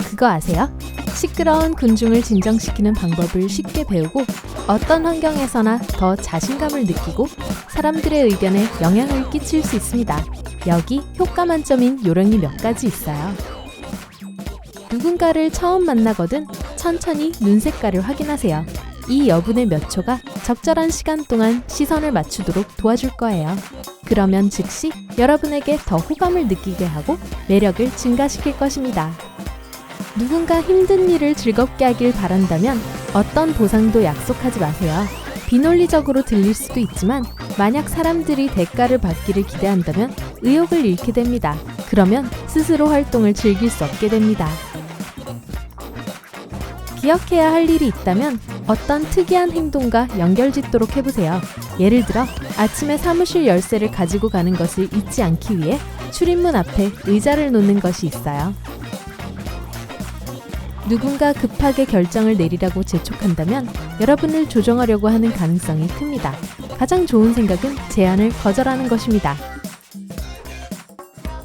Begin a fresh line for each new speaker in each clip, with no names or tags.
그거 아세요? 시끄러운 군중을 진정시키는 방법을 쉽게 배우고 어떤 환경에서나 더 자신감을 느끼고 사람들의 의견에 영향을 끼칠 수 있습니다. 여기 효과 만점인 요령이 몇 가지 있어요. 누군가를 처음 만나거든 천천히 눈 색깔을 확인하세요. 이 여분의 몇 초가 적절한 시간 동안 시선을 맞추도록 도와줄 거예요. 그러면 즉시 여러분에게 더 호감을 느끼게 하고 매력을 증가시킬 것입니다. 누군가 힘든 일을 즐겁게 하길 바란다면 어떤 보상도 약속하지 마세요. 비논리적으로 들릴 수도 있지만 만약 사람들이 대가를 받기를 기대한다면 의욕을 잃게 됩니다. 그러면 스스로 활동을 즐길 수 없게 됩니다. 기억해야 할 일이 있다면 어떤 특이한 행동과 연결짓도록 해보세요. 예를 들어 아침에 사무실 열쇠를 가지고 가는 것을 잊지 않기 위해 출입문 앞에 의자를 놓는 것이 있어요. 누군가 급하게 결정을 내리라고 재촉한다면 여러분을 조정하려고 하는 가능성이 큽니다. 가장 좋은 생각은 제안을 거절하는 것입니다.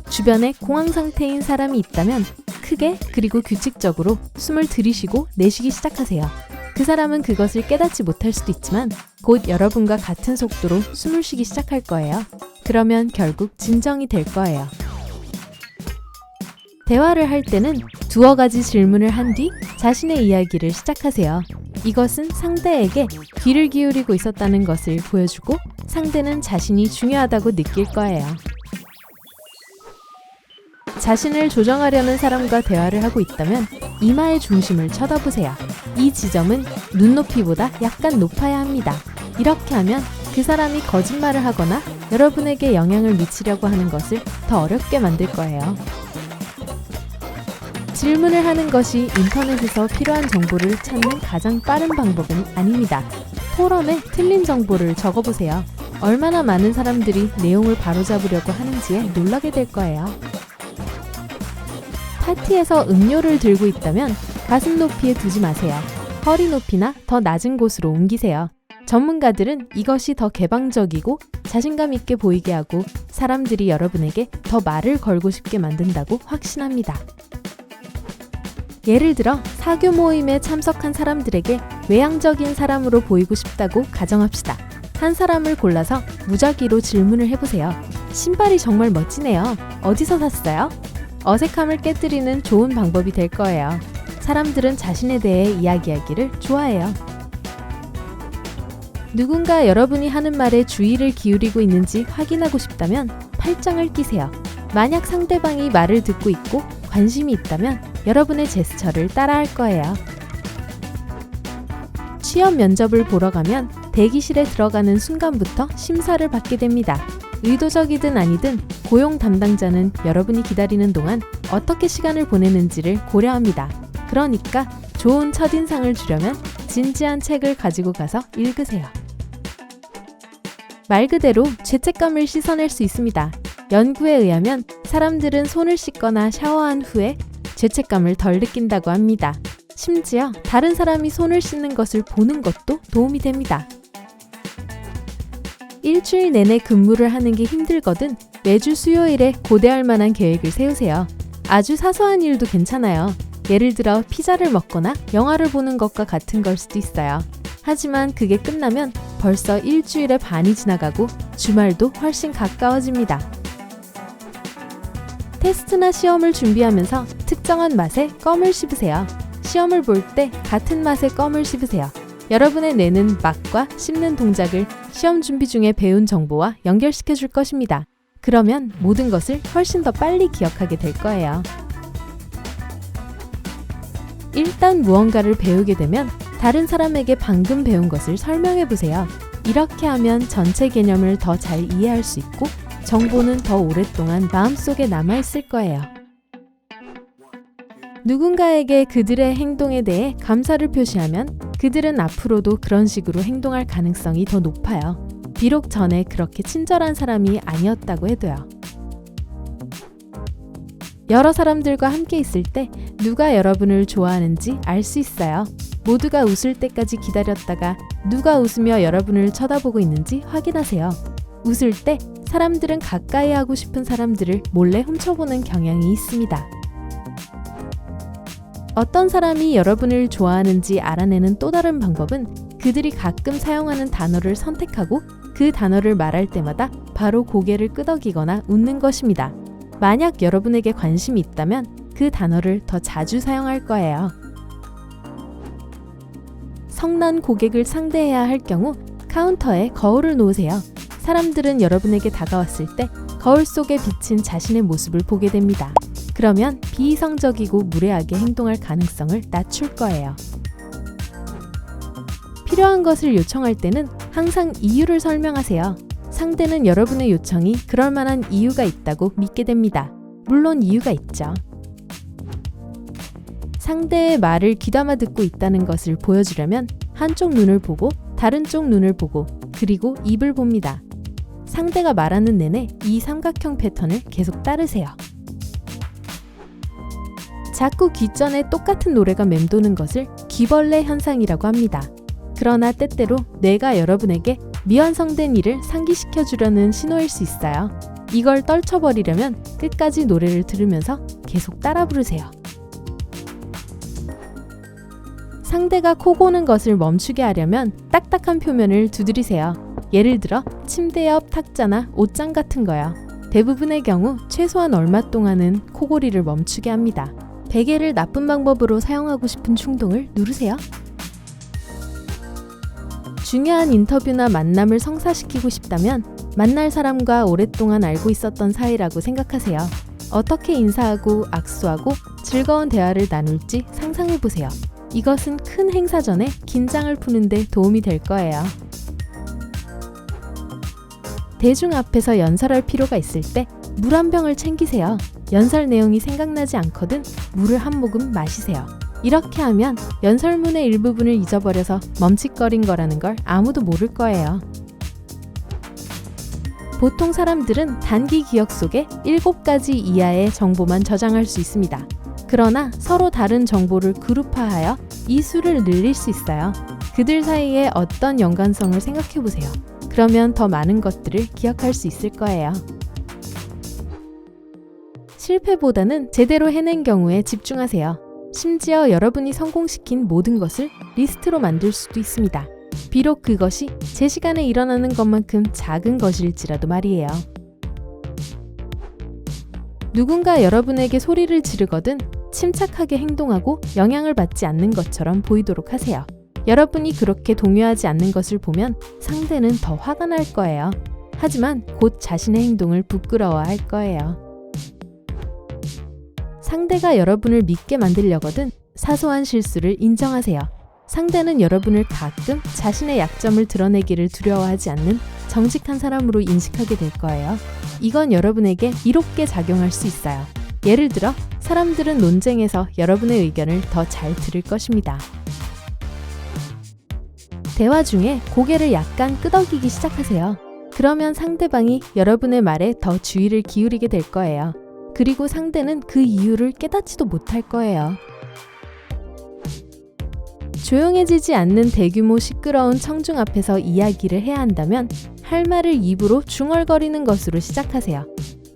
주변에 공황 상태인 사람이 있다면 크게 그리고 규칙적으로 숨을 들이쉬고 내쉬기 시작하세요. 그 사람은 그것을 깨닫지 못할 수도 있지만 곧 여러분과 같은 속도로 숨을 쉬기 시작할 거예요. 그러면 결국 진정이 될 거예요. 대화를 할 때는 두어 가지 질문을 한 뒤 자신의 이야기를 시작하세요. 이것은 상대에게 귀를 기울이고 있었다는 것을 보여주고 상대는 자신이 중요하다고 느낄 거예요. 자신을 조정하려는 사람과 대화를 하고 있다면 이마의 중심을 쳐다보세요. 이 지점은 눈높이보다 약간 높아야 합니다. 이렇게 하면 그 사람이 거짓말을 하거나 여러분에게 영향을 미치려고 하는 것을 더 어렵게 만들 거예요. 질문을 하는 것이 인터넷에서 필요한 정보를 찾는 가장 빠른 방법은 아닙니다. 포럼에 틀린 정보를 적어보세요. 얼마나 많은 사람들이 내용을 바로잡으려고 하는지에 놀라게 될 거예요. 파티에서 음료를 들고 있다면 가슴 높이에 두지 마세요. 허리 높이나 더 낮은 곳으로 옮기세요. 전문가들은 이것이 더 개방적이고 자신감 있게 보이게 하고 사람들이 여러분에게 더 말을 걸고 싶게 만든다고 확신합니다. 예를 들어 사교 모임에 참석한 사람들에게 외향적인 사람으로 보이고 싶다고 가정합시다. 한 사람을 골라서 무작위로 질문을 해보세요. 신발이 정말 멋지네요. 어디서 샀어요? 어색함을 깨뜨리는 좋은 방법이 될 거예요. 사람들은 자신에 대해 이야기하기를 좋아해요. 누군가 여러분이 하는 말에 주의를 기울이고 있는지 확인하고 싶다면 팔짱을 끼세요. 만약 상대방이 말을 듣고 있고 관심이 있다면 여러분의 제스처를 따라할 거예요. 취업 면접을 보러 가면 대기실에 들어가는 순간부터 심사를 받게 됩니다. 의도적이든 아니든 고용 담당자는 여러분이 기다리는 동안 어떻게 시간을 보내는지를 고려합니다. 그러니까 좋은 첫인상을 주려면 진지한 책을 가지고 가서 읽으세요. 말 그대로 죄책감을 씻어낼 수 있습니다. 연구에 의하면 사람들은 손을 씻거나 샤워한 후에 죄책감을 덜 느낀다고 합니다. 심지어 다른 사람이 손을 씻는 것을 보는 것도 도움이 됩니다. 일주일 내내 근무를 하는 게 힘들거든 매주 수요일에 고대할 만한 계획을 세우세요. 아주 사소한 일도 괜찮아요. 예를 들어 피자를 먹거나 영화를 보는 것과 같은 걸 수도 있어요. 하지만 그게 끝나면 벌써 일주일의 반이 지나가고 주말도 훨씬 가까워집니다. 테스트나 시험을 준비하면서 특정한 맛의 껌을 씹으세요. 시험을 볼 때 같은 맛의 껌을 씹으세요. 여러분의 뇌는 맛과 씹는 동작을 시험 준비 중에 배운 정보와 연결시켜 줄 것입니다. 그러면 모든 것을 훨씬 더 빨리 기억하게 될 거예요. 일단 무언가를 배우게 되면 다른 사람에게 방금 배운 것을 설명해 보세요. 이렇게 하면 전체 개념을 더 잘 이해할 수 있고 정보는 더 오랫동안 마음속에 남아있을 거예요. 누군가에게 그들의 행동에 대해 감사를 표시하면 그들은 앞으로도 그런 식으로 행동할 가능성이 더 높아요. 비록 전에 그렇게 친절한 사람이 아니었다고 해도요. 여러 사람들과 함께 있을 때 누가 여러분을 좋아하는지 알 수 있어요. 모두가 웃을 때까지 기다렸다가 누가 웃으며 여러분을 쳐다보고 있는지 확인하세요. 웃을 때 사람들은 가까이 하고 싶은 사람들을 몰래 훔쳐보는 경향이 있습니다. 어떤 사람이 여러분을 좋아하는지 알아내는 또 다른 방법은 그들이 가끔 사용하는 단어를 선택하고 그 단어를 말할 때마다 바로 고개를 끄덕이거나 웃는 것입니다. 만약 여러분에게 관심이 있다면 그 단어를 더 자주 사용할 거예요. 성난 고객을 상대해야 할 경우 카운터에 거울을 놓으세요. 사람들은 여러분에게 다가왔을 때 거울 속에 비친 자신의 모습을 보게 됩니다. 그러면 비이성적이고 무례하게 행동할 가능성을 낮출 거예요. 필요한 것을 요청할 때는 항상 이유를 설명하세요. 상대는 여러분의 요청이 그럴 만한 이유가 있다고 믿게 됩니다. 물론 이유가 있죠. 상대의 말을 귀담아 듣고 있다는 것을 보여주려면 한쪽 눈을 보고 다른 쪽 눈을 보고 그리고 입을 봅니다. 상대가 말하는 내내 이 삼각형 패턴을 계속 따르세요. 자꾸 귓전에 똑같은 노래가 맴도는 것을 귀벌레 현상이라고 합니다. 그러나 때때로 뇌가 여러분에게 미완성된 일을 상기시켜 주려는 신호일 수 있어요. 이걸 떨쳐버리려면 끝까지 노래를 들으면서 계속 따라 부르세요. 상대가 코 고는 것을 멈추게 하려면 딱딱한 표면을 두드리세요. 예를 들어 침대 옆 탁자나 옷장 같은 거요. 대부분의 경우 최소한 얼마 동안은 코골이를 멈추게 합니다. 베개를 나쁜 방법으로 사용하고 싶은 충동을 누르세요. 중요한 인터뷰나 만남을 성사시키고 싶다면 만날 사람과 오랫동안 알고 있었던 사이라고 생각하세요. 어떻게 인사하고 악수하고 즐거운 대화를 나눌지 상상해보세요. 이것은 큰 행사 전에 긴장을 푸는 데 도움이 될 거예요. 대중 앞에서 연설할 필요가 있을 때 물 한 병을 챙기세요. 연설 내용이 생각나지 않거든 물을 한 모금 마시세요. 이렇게 하면 연설문의 일부분을 잊어버려서 멈칫거린 거라는 걸 아무도 모를 거예요. 보통 사람들은 단기 기억 속에 7가지 이하의 정보만 저장할 수 있습니다. 그러나 서로 다른 정보를 그룹화하여 이 수를 늘릴 수 있어요. 그들 사이에 어떤 연관성을 생각해보세요. 그러면 더 많은 것들을 기억할 수 있을 거예요. 실패보다는 제대로 해낸 경우에 집중하세요. 심지어 여러분이 성공시킨 모든 것을 리스트로 만들 수도 있습니다. 비록 그것이 제 시간에 일어나는 것만큼 작은 것일지라도 말이에요. 누군가 여러분에게 소리를 지르거든 침착하게 행동하고 영향을 받지 않는 것처럼 보이도록 하세요. 여러분이 그렇게 동요하지 않는 것을 보면 상대는 더 화가 날 거예요. 하지만 곧 자신의 행동을 부끄러워할 거예요. 상대가 여러분을 믿게 만들려거든 사소한 실수를 인정하세요. 상대는 여러분을 가끔 자신의 약점을 드러내기를 두려워하지 않는 정직한 사람으로 인식하게 될 거예요. 이건 여러분에게 이롭게 작용할 수 있어요. 예를 들어 사람들은 논쟁에서 여러분의 의견을 더 잘 들을 것입니다. 대화 중에 고개를 약간 끄덕이기 시작하세요. 그러면 상대방이 여러분의 말에 더 주의를 기울이게 될 거예요. 그리고 상대는 그 이유를 깨닫지도 못할 거예요. 조용해지지 않는 대규모 시끄러운 청중 앞에서 이야기를 해야 한다면 할 말을 입으로 중얼거리는 것으로 시작하세요.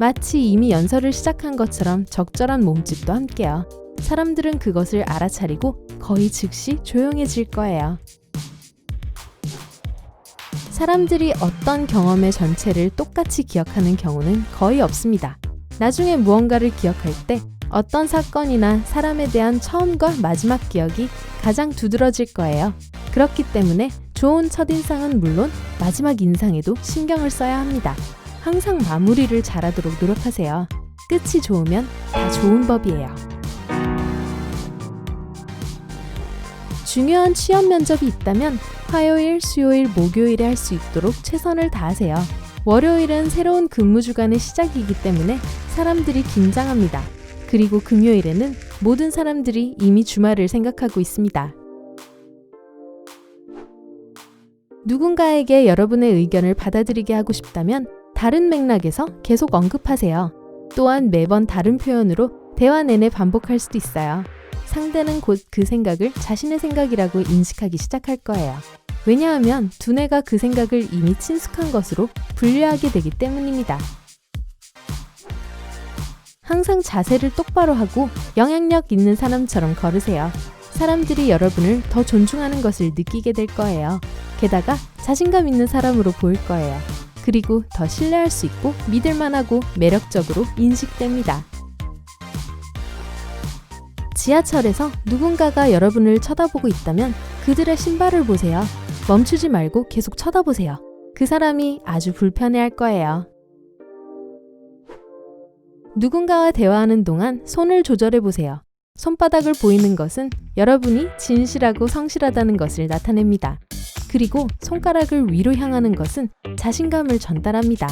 마치 이미 연설을 시작한 것처럼 적절한 몸짓도 함께요. 사람들은 그것을 알아차리고 거의 즉시 조용해질 거예요. 사람들이 어떤 경험의 전체를 똑같이 기억하는 경우는 거의 없습니다. 나중에 무언가를 기억할 때 어떤 사건이나 사람에 대한 처음과 마지막 기억이 가장 두드러질 거예요. 그렇기 때문에 좋은 첫인상은 물론 마지막 인상에도 신경을 써야 합니다. 항상 마무리를 잘하도록 노력하세요. 끝이 좋으면 다 좋은 법이에요. 중요한 취업 면접이 있다면 화요일, 수요일, 목요일에 할 수 있도록 최선을 다하세요. 월요일은 새로운 근무 주간의 시작이기 때문에 사람들이 긴장합니다. 그리고 금요일에는 모든 사람들이 이미 주말을 생각하고 있습니다. 누군가에게 여러분의 의견을 받아들이게 하고 싶다면 다른 맥락에서 계속 언급하세요. 또한 매번 다른 표현으로 대화 내내 반복할 수도 있어요. 상대는 곧 그 생각을 자신의 생각이라고 인식하기 시작할 거예요. 왜냐하면 두뇌가 그 생각을 이미 친숙한 것으로 분류하게 되기 때문입니다. 항상 자세를 똑바로 하고 영향력 있는 사람처럼 걸으세요. 사람들이 여러분을 더 존중하는 것을 느끼게 될 거예요. 게다가 자신감 있는 사람으로 보일 거예요. 그리고 더 신뢰할 수 있고 믿을만하고 매력적으로 인식됩니다. 지하철에서 누군가가 여러분을 쳐다보고 있다면 그들의 신발을 보세요. 멈추지 말고 계속 쳐다보세요. 그 사람이 아주 불편해할 거예요. 누군가와 대화하는 동안 손을 조절해 보세요. 손바닥을 보이는 것은 여러분이 진실하고 성실하다는 것을 나타냅니다. 그리고 손가락을 위로 향하는 것은 자신감을 전달합니다.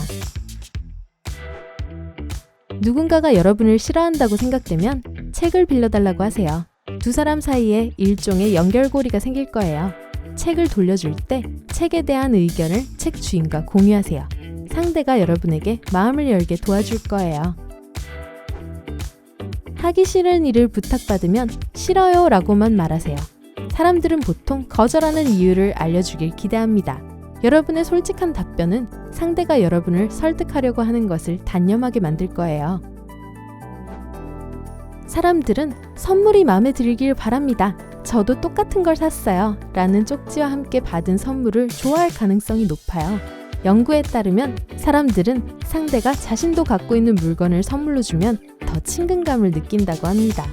누군가가 여러분을 싫어한다고 생각되면 책을 빌려달라고 하세요. 두 사람 사이에 일종의 연결고리가 생길 거예요. 책을 돌려줄 때 책에 대한 의견을 책 주인과 공유하세요. 상대가 여러분에게 마음을 열게 도와줄 거예요. 하기 싫은 일을 부탁받으면 싫어요 라고만 말하세요. 사람들은 보통 거절하는 이유를 알려주길 기대합니다. 여러분의 솔직한 답변은 상대가 여러분을 설득하려고 하는 것을 단념하게 만들 거예요. 사람들은 선물이 마음에 들길 바랍니다. 저도 똑같은 걸 샀어요. 라는 쪽지와 함께 받은 선물을 좋아할 가능성이 높아요. 연구에 따르면 사람들은 상대가 자신도 갖고 있는 물건을 선물로 주면 더 친근감을 느낀다고 합니다.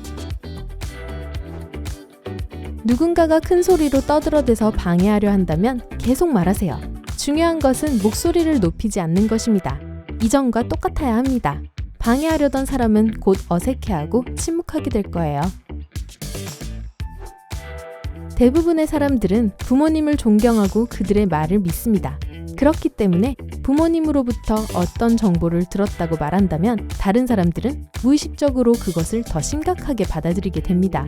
누군가가 큰 소리로 떠들어대서 방해하려 한다면 계속 말하세요. 중요한 것은 목소리를 높이지 않는 것입니다. 이전과 똑같아야 합니다. 방해하려던 사람은 곧 어색해하고 침묵하게 될 거예요. 대부분의 사람들은 부모님을 존경하고 그들의 말을 믿습니다. 그렇기 때문에 부모님으로부터 어떤 정보를 들었다고 말한다면 다른 사람들은 무의식적으로 그것을 더 심각하게 받아들이게 됩니다.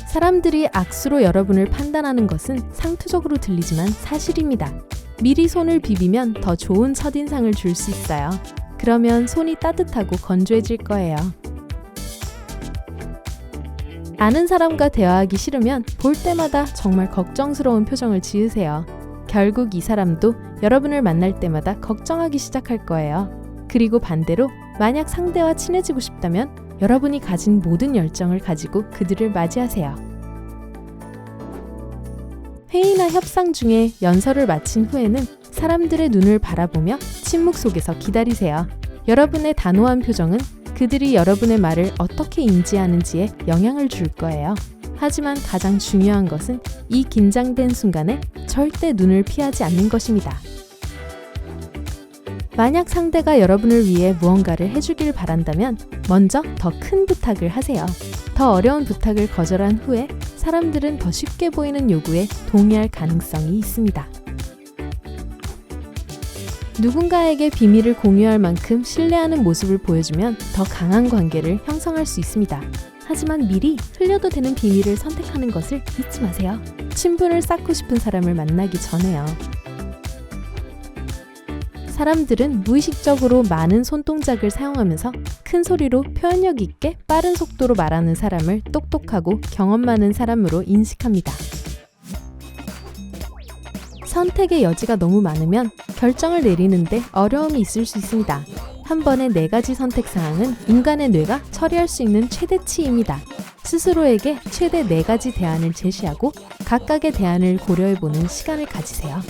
사람들이 악수로 여러분을 판단하는 것은 상투적으로 들리지만 사실입니다. 미리 손을 비비면 더 좋은 첫인상을 줄 수 있어요. 그러면 손이 따뜻하고 건조해질 거예요. 아는 사람과 대화하기 싫으면 볼 때마다 정말 걱정스러운 표정을 지으세요. 결국 이 사람도 여러분을 만날 때마다 걱정하기 시작할 거예요. 그리고 반대로 만약 상대와 친해지고 싶다면 여러분이 가진 모든 열정을 가지고 그들을 맞이하세요. 회의나 협상 중에 연설을 마친 후에는 사람들의 눈을 바라보며 침묵 속에서 기다리세요. 여러분의 단호한 표정은 그들이 여러분의 말을 어떻게 인지하는지에 영향을 줄 거예요. 하지만 가장 중요한 것은 이 긴장된 순간에 절대 눈을 피하지 않는 것입니다. 만약 상대가 여러분을 위해 무언가를 해주길 바란다면 먼저 더 큰 부탁을 하세요. 더 어려운 부탁을 거절한 후에 사람들은 더 쉽게 보이는 요구에 동의할 가능성이 있습니다. 누군가에게 비밀을 공유할 만큼 신뢰하는 모습을 보여주면 더 강한 관계를 형성할 수 있습니다. 하지만 미리 흘려도 되는 비밀을 선택하는 것을 잊지 마세요. 친분을 쌓고 싶은 사람을 만나기 전에요. 사람들은 무의식적으로 많은 손동작을 사용하면서 큰 소리로 표현력 있게 빠른 속도로 말하는 사람을 똑똑하고 경험 많은 사람으로 인식합니다. 선택의 여지가 너무 많으면 결정을 내리는데 어려움이 있을 수 있습니다. 한 번에 4가지 선택 사항은 인간의 뇌가 처리할 수 있는 최대치입니다. 스스로에게 최대 4가지 대안을 제시하고 각각의 대안을 고려해보는 시간을 가지세요.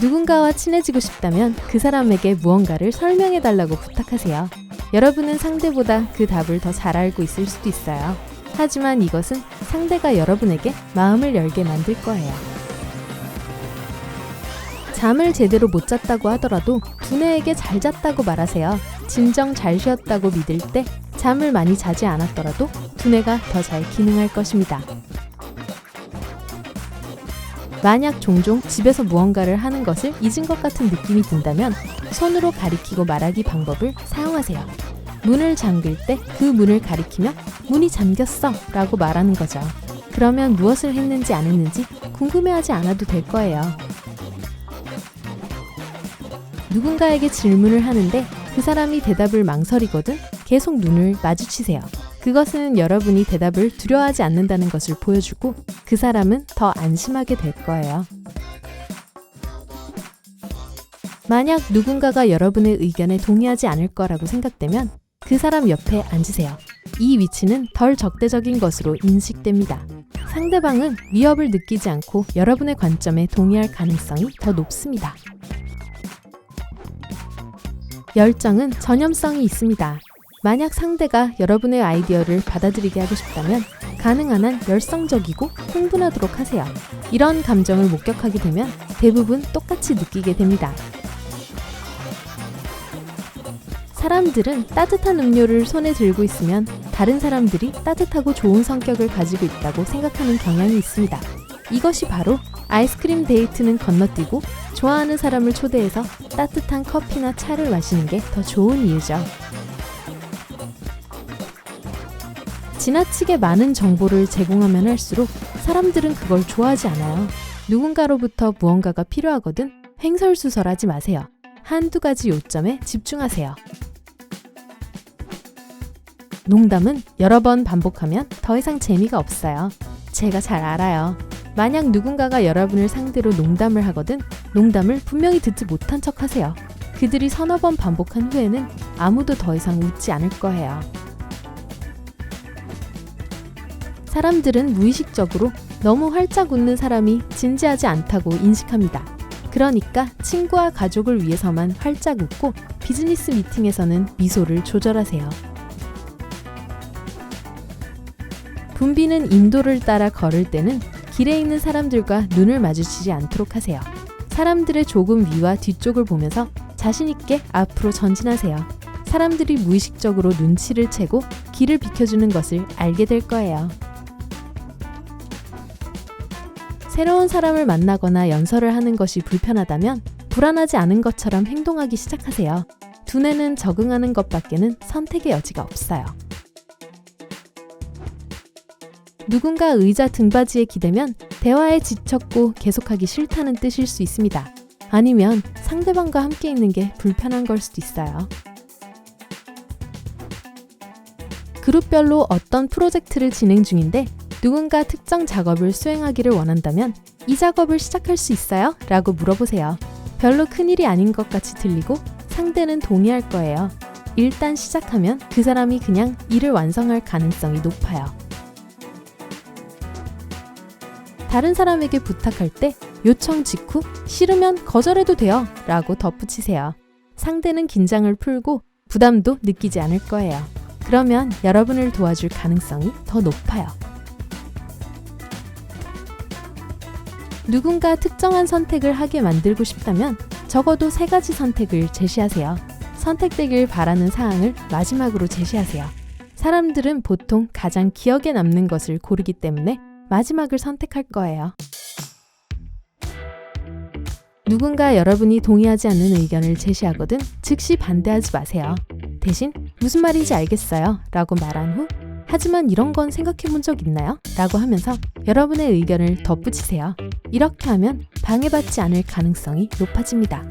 누군가와 친해지고 싶다면 그 사람에게 무언가를 설명해달라고 부탁하세요. 여러분은 상대보다 그 답을 더 잘 알고 있을 수도 있어요. 하지만 이것은 상대가 여러분에게 마음을 열게 만들 거예요. 잠을 제대로 못 잤다고 하더라도 두뇌에게 잘 잤다고 말하세요. 진정 잘 쉬었다고 믿을 때 잠을 많이 자지 않았더라도 두뇌가 더 잘 기능할 것입니다. 만약 종종 집에서 무언가를 하는 것을 잊은 것 같은 느낌이 든다면 손으로 가리키고 말하기 방법을 사용하세요. 문을 잠글 때 그 문을 가리키며 문이 잠겼어 라고 말하는 거죠. 그러면 무엇을 했는지 안 했는지 궁금해하지 않아도 될 거예요. 누군가에게 질문을 하는데 그 사람이 대답을 망설이거든 계속 눈을 마주치세요. 그것은 여러분이 대답을 두려워하지 않는다는 것을 보여주고 그 사람은 더 안심하게 될 거예요. 만약 누군가가 여러분의 의견에 동의하지 않을 거라고 생각되면 그 사람 옆에 앉으세요. 이 위치는 덜 적대적인 것으로 인식됩니다. 상대방은 위협을 느끼지 않고 여러분의 관점에 동의할 가능성이 더 높습니다. 열정은 전염성이 있습니다. 만약 상대가 여러분의 아이디어를 받아들이게 하고 싶다면 가능한 한 열성적이고 흥분하도록 하세요. 이런 감정을 목격하게 되면 대부분 똑같이 느끼게 됩니다. 사람들은 따뜻한 음료를 손에 들고 있으면 다른 사람들이 따뜻하고 좋은 성격을 가지고 있다고 생각하는 경향이 있습니다. 이것이 바로 아이스크림 데이트는 건너뛰고 좋아하는 사람을 초대해서 따뜻한 커피나 차를 마시는 게 더 좋은 이유죠. 지나치게 많은 정보를 제공하면 할수록 사람들은 그걸 좋아하지 않아요. 누군가로부터 무언가가 필요하거든 횡설수설하지 마세요. 한두 가지 요점에 집중하세요. 농담은 여러 번 반복하면 더 이상 재미가 없어요. 제가 잘 알아요. 만약 누군가가 여러분을 상대로 농담을 하거든 농담을 분명히 듣지 못한 척 하세요. 그들이 서너 번 반복한 후에는 아무도 더 이상 웃지 않을 거예요. 사람들은 무의식적으로 너무 활짝 웃는 사람이 진지하지 않다고 인식합니다. 그러니까 친구와 가족을 위해서만 활짝 웃고 비즈니스 미팅에서는 미소를 조절하세요. 붐비는 인도를 따라 걸을 때는 길에 있는 사람들과 눈을 마주치지 않도록 하세요. 사람들의 조금 위와 뒤쪽을 보면서 자신 있게 앞으로 전진하세요. 사람들이 무의식적으로 눈치를 채고 길을 비켜주는 것을 알게 될 거예요. 새로운 사람을 만나거나 연설을 하는 것이 불편하다면 불안하지 않은 것처럼 행동하기 시작하세요. 두뇌는 적응하는 것밖에는 선택의 여지가 없어요. 누군가 의자 등받이에 기대면 대화에 지쳤고 계속하기 싫다는 뜻일 수 있습니다. 아니면 상대방과 함께 있는 게 불편한 걸 수도 있어요. 그룹별로 어떤 프로젝트를 진행 중인데 누군가 특정 작업을 수행하기를 원한다면 이 작업을 시작할 수 있어요? 라고 물어보세요. 별로 큰일이 아닌 것 같이 들리고 상대는 동의할 거예요. 일단 시작하면 그 사람이 그냥 일을 완성할 가능성이 높아요. 다른 사람에게 부탁할 때 요청 직후 싫으면 거절해도 돼요 라고 덧붙이세요. 상대는 긴장을 풀고 부담도 느끼지 않을 거예요. 그러면 여러분을 도와줄 가능성이 더 높아요. 누군가 특정한 선택을 하게 만들고 싶다면 적어도 3가지 선택을 제시하세요. 선택되길 바라는 사항을 마지막으로 제시하세요. 사람들은 보통 가장 기억에 남는 것을 고르기 때문에 마지막을 선택할 거예요. 누군가 여러분이 동의하지 않는 의견을 제시하거든 즉시 반대하지 마세요. 대신 무슨 말인지 알겠어요 라고 말한 후 하지만 이런 건 생각해 본 적 있나요? 라고 하면서 여러분의 의견을 덧붙이세요. 이렇게 하면 방해받지 않을 가능성이 높아집니다.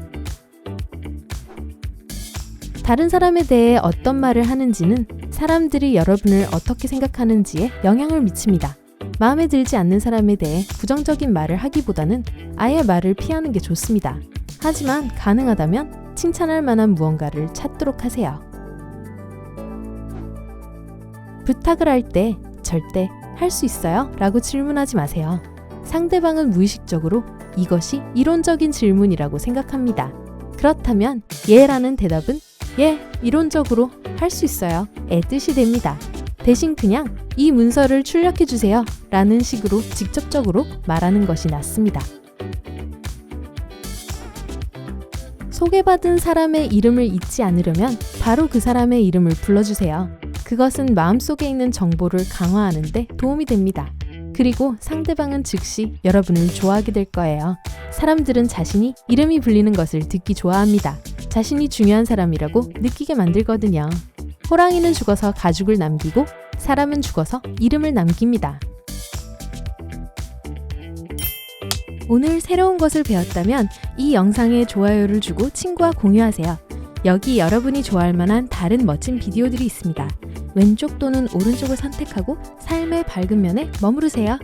다른 사람에 대해 어떤 말을 하는지는 사람들이 여러분을 어떻게 생각하는지에 영향을 미칩니다. 마음에 들지 않는 사람에 대해 부정적인 말을 하기보다는 아예 말을 피하는 게 좋습니다. 하지만 가능하다면 칭찬할 만한 무언가를 찾도록 하세요. 부탁을 할 때 절대 할 수 있어요? 라고 질문하지 마세요. 상대방은 무의식적으로 이것이 이론적인 질문이라고 생각합니다. 그렇다면 예라는 대답은 예, 이론적으로 할 수 있어요 의 뜻이 됩니다. 대신 그냥 이 문서를 출력해 주세요 라는 식으로 직접적으로 말하는 것이 낫습니다. 소개받은 사람의 이름을 잊지 않으려면 바로 그 사람의 이름을 불러주세요. 그것은 마음속에 있는 정보를 강화하는 데 도움이 됩니다. 그리고 상대방은 즉시 여러분을 좋아하게 될 거예요. 사람들은 자신이 이름이 불리는 것을 듣기 좋아합니다. 자신이 중요한 사람이라고 느끼게 만들거든요. 호랑이는 죽어서 가죽을 남기고 사람은 죽어서 이름을 남깁니다. 오늘 새로운 것을 배웠다면 이 영상에 좋아요를 주고 친구와 공유하세요. 여기 여러분이 좋아할 만한 다른 멋진 비디오들이 있습니다. 왼쪽 또는 오른쪽을 선택하고 삶의 밝은 면에 머무르세요.